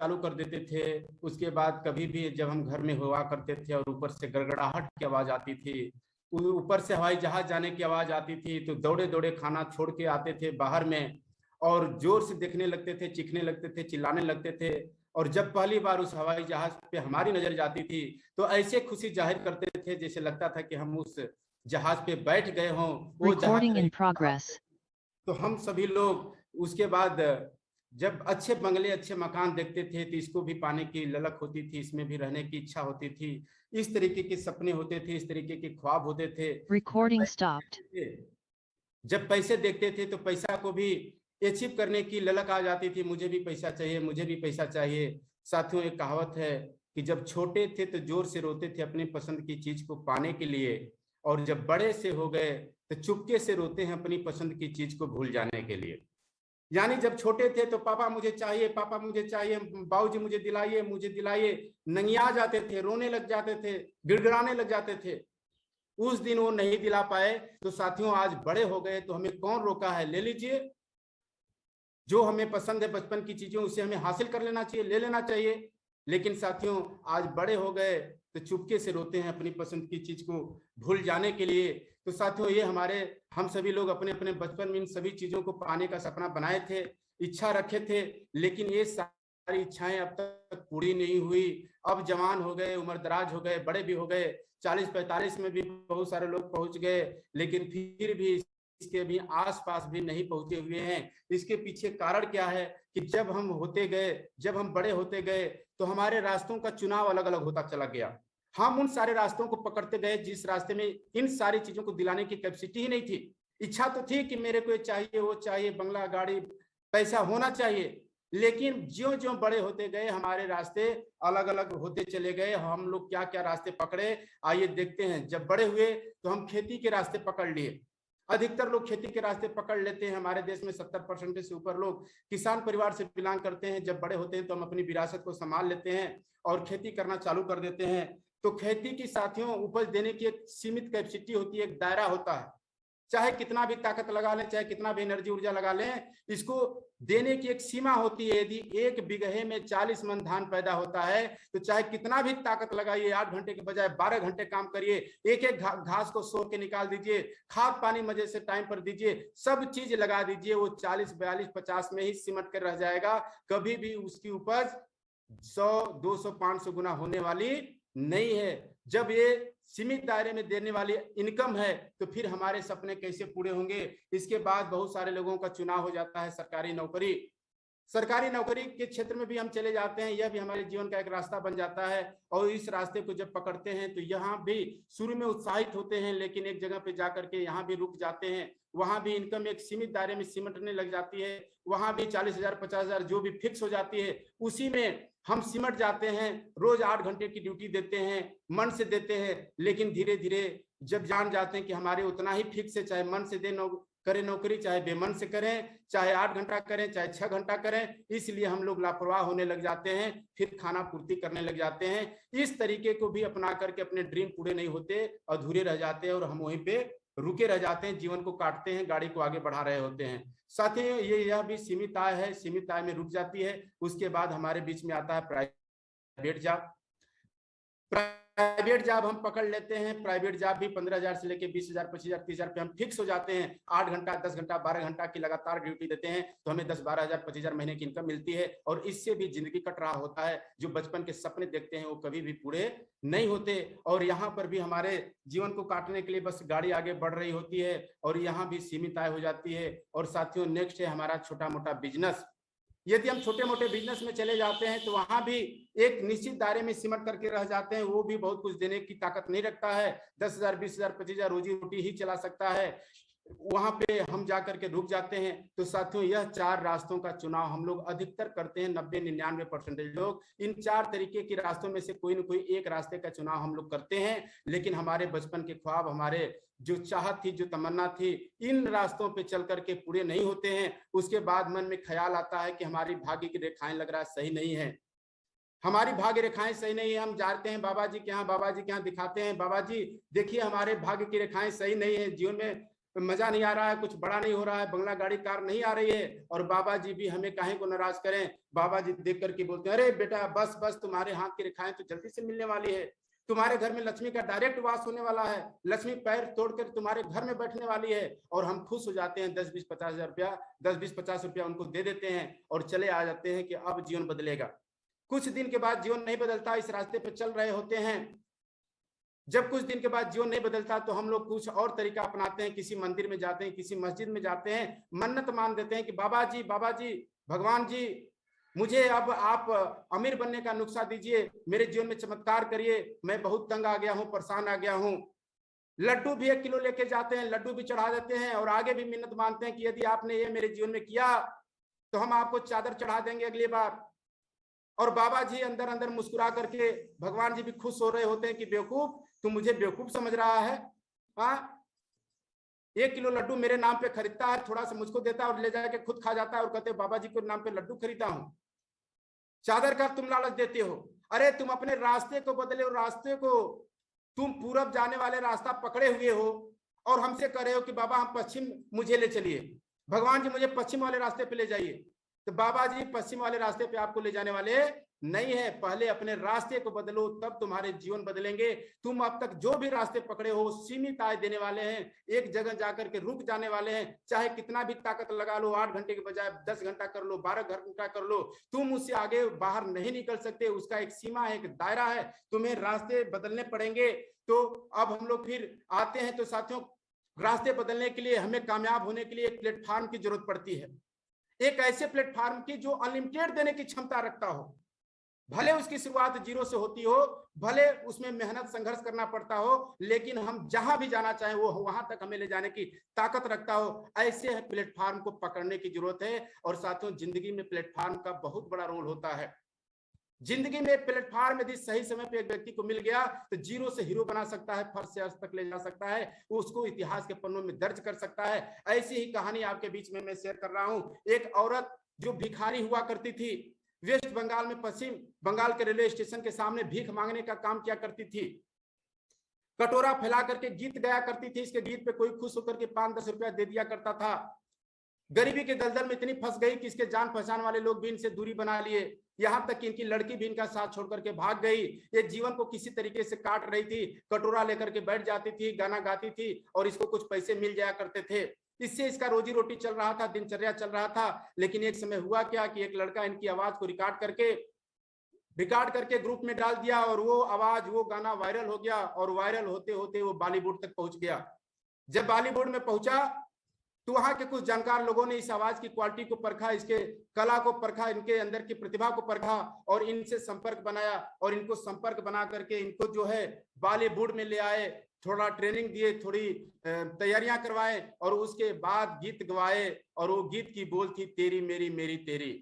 चालू कर देते थे। उसके बाद कभी भी जब हम घर में हुआ करते थे और ऊपर से गड़गड़ाहट की आवाज आती थी, ऊपर से हवाई जहाज जाने की आवाज आती थी, तो दौड़े दौड़े खाना छोड़ के आते थे बाहर में और जोर से देखने लगते थे, चीखने लगते थे, चिल्लाने लगते थे। और जब पहली बार उस हवाई जहाज पे हमारी नजर जाती थी तो ऐसे खुशी जाहिर करते थे जैसे लगता था कि हम उस जहाज पे बैठ गए हों, वो Recording in जहाज। progress. तो हम सभी लोग उसके बाद जब अच्छे बंगले अच्छे मकान देखते थे तो इसको भी पाने की ललक होती थी, इसमें भी रहने की इच्छा होती थी, इस तरीके के सपने होते थे, इस तरीके के ख्वाब होते थे। Recording stopped. जब पैसे देखते थे तो पैसा को भी अचीव करने की ललक आ जाती थी, मुझे भी पैसा चाहिए, मुझे भी पैसा चाहिए। साथियों, एक कहावत है कि जब छोटे थे तो जोर से रोते थे अपनी पसंद की चीज को पाने के लिए, और जब बड़े से हो गए तो चुपके से रोते हैं अपनी पसंद की चीज को भूल जाने के लिए। यानी जब छोटे थे तो पापा मुझे चाहिए, पापा मुझे चाहिए, बाबूजी मुझे दिलाइए, मुझे दिलाइए, नंगिया जाते थे, रोने लग जाते थे, गिड़गिड़ाने लग जाते थे। उस दिन वो नहीं दिला पाए तो साथियों आज बड़े हो गए तो हमें कौन रोका है? ले लीजिए, जो हमें पसंद है बचपन की चीजें उसे हमें हासिल कर लेना चाहिए, ले लेना चाहिए। लेकिन साथियों आज बड़े हो गए तो चुपके से रोते हैं अपनी पसंद की चीज को भूल जाने के लिए। तो साथियों ये हमारे हम सभी लोग अपने अपने बचपन में इन सभी चीजों को पाने का सपना बनाए थे, इच्छा रखे थे, लेकिन ये सारी इच्छाएं अब तक पूरी नहीं हुई। अब जवान हो गए, उम्र दराज हो गए, बड़े भी हो गए, 40-45 में भी बहुत सारे लोग पहुंच गए, लेकिन फिर भी इसके भी आसपास भी नहीं पहुंचे हुए हैं। इसके पीछे कारण क्या है कि जब हम होते गए, जब हम बड़े होते गए तो हमारे रास्तों का चुनाव अलग अलग होता चला गया। हम उन सारे रास्तों को पकड़ते गए जिस रास्ते में इन सारी चीजों को दिलाने की कैपेसिटी ही नहीं थी। इच्छा तो थी कि मेरे को चाहिए, वो चाहिए, बंगला, गाड़ी, पैसा होना चाहिए, लेकिन ज्यों ज्यों बड़े होते गए हमारे रास्ते अलग अलग होते चले गए। हम लोग क्या क्या रास्ते पकड़े, आइए देखते हैं। जब बड़े हुए तो हम खेती के रास्ते पकड़ लिए। अधिकतर लोग खेती के रास्ते पकड़ लेते हैं। हमारे देश में 70% से ऊपर लोग किसान परिवार से बिलोंग करते हैं। जब बड़े होते हैं तो हम अपनी विरासत को संभाल लेते हैं और खेती करना चालू कर देते हैं। तो खेती की साथियों उपज देने की एक सीमित कैपेसिटी होती है, एक दायरा होता है। चाहे कितना भी ताकत लगा लें, चाहे कितना भी एनर्जी ऊर्जा लगा लें, इसको देने की एक सीमा होती है। यदि 1 बीघे में 40 मन धान पैदा होता है तो चाहे कितना भी ताकत लगाइए, 8 घंटे के बजाय 12 घंटे काम करिए, एक एक घास को सो के निकाल दीजिए, खाद पानी मजे से टाइम पर दीजिए, सब चीज लगा दीजिए, वो 40, 42, 50 में ही सिमट कर रह जाएगा। कभी भी उसकी उपज 100, 200, 500 गुना होने वाली नहीं है। जब ये सीमित दायरे में देने वाली इनकम है तो फिर हमारे सपने कैसे पूरे होंगे? इसके बाद बहुत सारे लोगों का चुनाव हो जाता है सरकारी नौकरी। सरकारी नौकरी के क्षेत्र में भी हम चले जाते हैं, यह भी हमारे जीवन का एक रास्ता बन जाता है। और इस रास्ते को जब पकड़ते हैं तो यहाँ भी शुरू में उत्साहित होते हैं, लेकिन एक जगह पे जाकर के यहाँ भी रुक जाते हैं। वहां भी इनकम एक सीमित दायरे में सिमटने लग जाती है। वहां भी 40,000, 50,000 जो भी फिक्स हो जाती है, उसी में हम सिमट जाते हैं। रोज 8 घंटे की ड्यूटी देते हैं, मन से देते हैं, लेकिन धीरे धीरे जब जान जाते हैं कि हमारे उतना ही फिक्स है, चाहे मन से दे करें नौकरी, चाहे बेमन से करें, चाहे 8 घंटा करें, चाहे 6 घंटा करें, इसलिए हम लोग लापरवाह होने लग जाते हैं, फिर खाना पूर्ति करने लग जाते हैं। इस तरीके को भी अपना करके अपने ड्रीम पूरे नहीं होते, अधूरे रह जाते हैं और हम वहीं पे रुके रह जाते हैं, जीवन को काटते हैं, गाड़ी को आगे बढ़ा रहे होते हैं। साथ ही यह भी सीमित आय है, सीमित आय में रुक जाती है। उसके बाद हमारे बीच में आता है प्राइवेट जॉब। प्राइवेट जॉब हम पकड़ लेते हैं। प्राइवेट जॉब भी 15,000 से लेके 20,000, 25,000, 30,000 पे हम फिक्स हो जाते हैं। 8 घंटा, 10 घंटा, 12 घंटा की लगातार ड्यूटी देते हैं तो हमें 10-12,000, 25,000 महीने की इनकम मिलती है और इससे भी जिंदगी कट रहा होता है। जो बचपन के सपने देखते हैं वो कभी भी पूरे नहीं होते और यहाँ पर भी हमारे जीवन को काटने के लिए बस गाड़ी आगे बढ़ रही होती है और यहाँ भी सीमित आय हो जाती है। और साथियों नेक्स्ट है हमारा छोटा मोटा बिजनेस। यदि हम छोटे मोटे बिजनेस में चले जाते हैं तो वहां भी एक निश्चित दायरे में सिमट करके रह जाते हैं। वो भी बहुत कुछ देने की ताकत नहीं रखता है। 10,000, 20,000, 25,000 रोजी रोटी ही चला सकता है। वहां पे हम जाकर के रुक जाते हैं। तो साथियों यह 4 रास्तों का चुनाव हम लोग अधिकतर करते हैं। 90-99% लोग इन 4 तरीके के रास्तों में से कोई न कोई एक रास्ते का चुनाव हम लोग करते हैं। लेकिन हमारे बचपन के ख्वाब, हमारे जो चाहत थी, जो तमन्ना थी, इन रास्तों पे चल करके पूरे नहीं होते हैं। उसके बाद मन में ख्याल आता है कि हमारी भाग्य की रेखाएं लग रहा है सही नहीं है, हमारी भाग्य रेखाएं सही नहीं है। हम जाते हैं बाबा जी के यहाँ, बाबा जी के यहाँ दिखाते हैं, बाबा जी देखिए हमारे भाग्य की रेखाएं सही नहीं है, जीवन में मजा नहीं आ रहा है, कुछ बड़ा नहीं हो रहा है, बंगला गाड़ी कार नहीं आ रही है, और बाबा जी भी हमें काहे को नाराज करें। बाबा जी देख करके बोलते हैं, अरे बेटा बस बस, तुम्हारे हाथ की रेखाएं तो जल्दी से मिलने वाली है, तुम्हारे घर में लक्ष्मी का डायरेक्ट वास होने वाला है, लक्ष्मी पैर तोड़कर तुम्हारे घर में बैठने वाली है। और हम खुश हो जाते हैं, 10-20-50 हजार रुपया, 10-20-50 रुपया उनको दे देते हैं और चले आ जाते हैं कि अब जीवन बदलेगा। कुछ दिन के बाद जीवन नहीं बदलता, इस रास्ते पर चल रहे होते हैं। जब कुछ दिन के बाद जीवन नहीं बदलता तो हम लोग कुछ और तरीका अपनाते हैं, किसी मंदिर में जाते हैं, किसी मस्जिद में जाते हैं, मन्नत मान देते हैं कि बाबा जी भगवान जी, मुझे अब आप अमीर बनने का नुस्खा दीजिए, मेरे जीवन में चमत्कार करिए, मैं बहुत तंग आ गया हूँ, परेशान आ गया हूँ। लड्डू भी 1 किलो लेके जाते हैं, लड्डू भी चढ़ा देते हैं और आगे भी मिन्नत मानते हैं कि यदि आपने ये मेरे जीवन में किया तो हम आपको चादर चढ़ा देंगे अगली बार। और बाबा जी अंदर अंदर मुस्कुरा करके, भगवान जी भी खुश हो रहे होते हैं कि बेवकूफ, तू मुझे बेवकूफ समझ रहा है, हाँ 1 किलो लड्डू मेरे नाम पे खरीदता है, थोड़ा सा मुझको देता है और ले जाके खुद खा जाता है और कहते बाबा जी के नाम पे लड्डू खरीदा हूं। चादर का तुम लालच देते हो। अरे तुम अपने रास्ते को बदले हो, रास्ते को, तुम पूरब जाने वाले रास्ता पकड़े हुए हो और हमसे कह रहे हो कि बाबा हम पश्चिम मुझे ले चलिए, भगवान जी मुझे पश्चिम वाले रास्ते पे ले जाइए। तो बाबा जी पश्चिम वाले रास्ते पे आपको ले जाने वाले नहीं है। पहले अपने रास्ते को बदलो, तब तुम्हारे जीवन बदलेंगे। तुम अब तक जो भी रास्ते पकड़े हो सीमित आय देने वाले हैं, एक जगह जाकर के रुक जाने वाले हैं। चाहे कितना भी ताकत लगा लो, 8 घंटे के बजाय 10 घंटा कर लो, 12 घंटा कर लो, तुम उससे आगे बाहर नहीं निकल सकते। उसका एक सीमा है, एक दायरा है, तुम्हें रास्ते बदलने पड़ेंगे। तो अब हम लोग फिर आते हैं। तो साथियों, रास्ते बदलने के लिए, हमें कामयाब होने के लिए एक प्लेटफॉर्म की जरूरत पड़ती है, एक ऐसे प्लेटफॉर्म की जो अनलिमिटेड देने की क्षमता रखता हो। भले उसकी शुरुआत 0 से होती हो, भले उसमें मेहनत संघर्ष करना पड़ता हो, लेकिन हम जहां भी जाना चाहें वो वहां तक हमें ले जाने की ताकत रखता हो। ऐसे प्लेटफॉर्म को पकड़ने की जरूरत है। और साथियों, जिंदगी में प्लेटफॉर्म का बहुत बड़ा रोल होता है। जिंदगी में प्लेटफॉर्म यदि सही समय पे एक व्यक्ति को मिल गया तो 0 से हीरो बना सकता है, फर्स्ट से अर्थ तक ले जा सकता है, उसको इतिहास के पन्नों में दर्ज कर सकता है। ऐसी ही कहानी आपके बीच में मैं शेयर कर रहा हूं। एक औरत जो भिखारी हुआ करती थी, वेस्ट बंगाल में पश्चिम बंगाल के रेलवे स्टेशन के सामने भीख मांगने का काम किया करती थी। कटोरा फैला करके गीत गाया करती थी। इसके गीत पे कोई खुश होकर के 5-10 रुपया दे दिया करता था। गरीबी के दलदल में इतनी फंस गई कि इसके जान पहचान वाले लोग भी इनसे दूरी बना लिए, यहां तक कि इनकी लड़की भी इनका साथ छोड़ करके भाग गई। ये जीवन को किसी तरीके से काट रही थी, कटोरा लेकर के बैठ जाती थी, गाना गाती थी और इसको कुछ पैसे मिल जाया करते थे। इससे इसका रोजी रोटी चल रहा था, दिनचर्या चल रहा था। लेकिन एक समय हुआ क्या कि एक लड़का इनकी आवाज को रिकॉर्ड करके ग्रुप में डाल दिया और वो आवाज, वो गाना वायरल हो गया। और वायरल होते होते वो बॉलीवुड तक पहुंच गया। जब बॉलीवुड में पहुंचा तो वहां के कुछ जानकार लोगों ने इस आवाज की क्वालिटी को परखा, इसके कला को परखा, इनके अंदर की प्रतिभा को परखा और इनसे संपर्क बनाया। और इनको संपर्क बना करके इनको जो है बॉलीवुड में ले आए, थोड़ा ट्रेनिंग दिए, थोड़ी तैयारियां करवाए और उसके बाद गीत गवाए। और वो गीत की बोल थी, तेरी मेरी मेरी तेरी।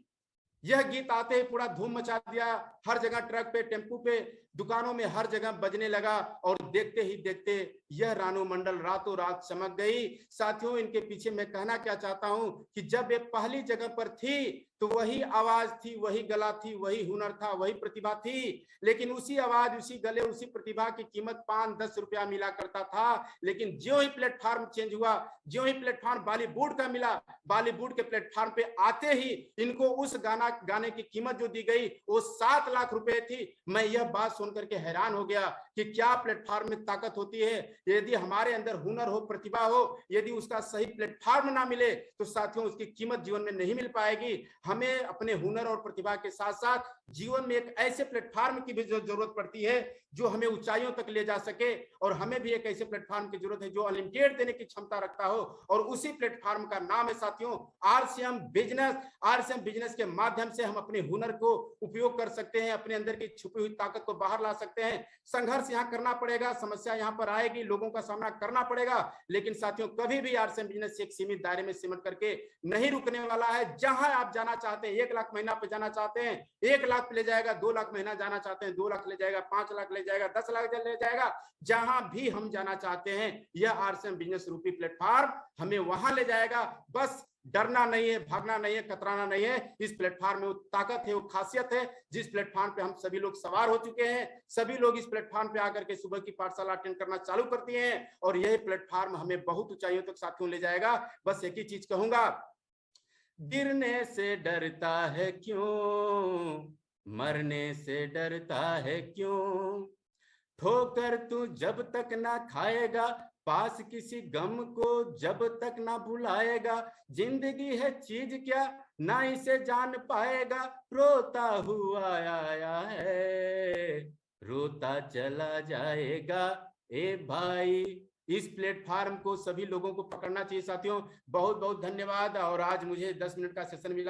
यह गीत आते ही पूरा धूम मचा दिया। हर जगह ट्रक पे, टेम्पू पे, दुकानों में हर जगह बजने लगा। और देखते ही देखते यह रानू मंडल रातों रात चमक गई। साथियों, इनके पीछे मैं कहना क्या चाहता हूं कि जब ये पहली जगह पर थी तो वही आवाज थी, वही गला थी, वही हुनर था, वही प्रतिभा थी। लेकिन उसी आवाज, उसी गले, उसी प्रतिभा की कीमत 5-10 रुपया मिला करता था। लेकिन जो ही प्लेटफॉर्म चेंज हुआ, जो ही प्लेटफॉर्म बॉलीवुड का मिला, बॉलीवुड के प्लेटफॉर्म पे आते ही इनको उस गाने की कीमत जो दी गई वो 7 लाख रुपए थी। मैं यह बात सुनकर के हैरान हो गया कि क्या प्लेटफॉर्म में ताकत होती है। यदि हमारे अंदर हुनर हो, प्रतिभा हो, यदि उसका सही प्लेटफॉर्म ना मिले तो साथियों उसकी कीमत जीवन में नहीं मिल पाएगी। हमें अपने हुनर और प्रतिभा के साथ साथ जीवन में एक ऐसे प्लेटफॉर्म की भी जरूरत पड़ती है जो हमें ऊंचाइयों तक ले जा सके। और हमें भी एक ऐसे प्लेटफॉर्म की जरूरत है जो अनलिमिटेड देने की क्षमता रखता हो। और उसी प्लेटफॉर्म का नाम है साथियों आरसीएम बिजनेस। आरसीएम बिजनेस के माध्यम से हम अपने हुनर को उपयोग कर सकते हैं, अपने अंदर की छुपी हुई ताकत को बाहर ला सकते हैं। संघर्ष यहाँ करना पड़ेगा, समस्या यहाँ पर आएगी, लोगों का सामना करना पड़ेगा। लेकिन साथियों, कभी भी आरसीएम बिजनेस एक सीमित दायरे में सिमट करके नहीं रुकने वाला है। जहां आप जाना चाहते हैं, 1 लाख महीना पे जाना चाहते हैं, 1 लाख बात पे ले जाएगा, 2 लाख महीना जाना चाहते हैं 2 लाख ले जाएगा, 5 लाख ले जाएगा, 10 लाख ले जाएगा, जहां भी हम जाना चाहते हैं यह आरसीएम बिजनेस रूपी प्लेटफॉर्म हमें वहां ले जाएगा। बस डरना नहीं है, भागना नहीं है, कतराना नहीं है। इस प्लेटफॉर्म में वो ताकत है, वो खासियत है जिस प्लेटफॉर्म पे हम सभी लोग सवार हो चुके हैं। सभी लोग इस प्लेटफॉर्म पे आकर के सुबह की पाठशाला अटेंड करना चालू करती हैं और यही प्लेटफॉर्म हमें बहुत ऊंचाइयों तक साथियों ले जाएगा। बस एक ही चीज कहूंगा, गिरने से डरता है क्यों, मरने से डरता है क्यों, ठोकर तू जब तक ना खाएगा, पास किसी गम को जब तक ना बुलाएगा, जिंदगी है चीज क्या ना इसे जान पाएगा, रोता हुआ आया है रोता चला जाएगा। ए भाई, इस प्लेटफॉर्म को सभी लोगों को पकड़ना चाहिए साथियों। बहुत बहुत धन्यवाद। और आज मुझे 10 मिनट का सेशन मिला।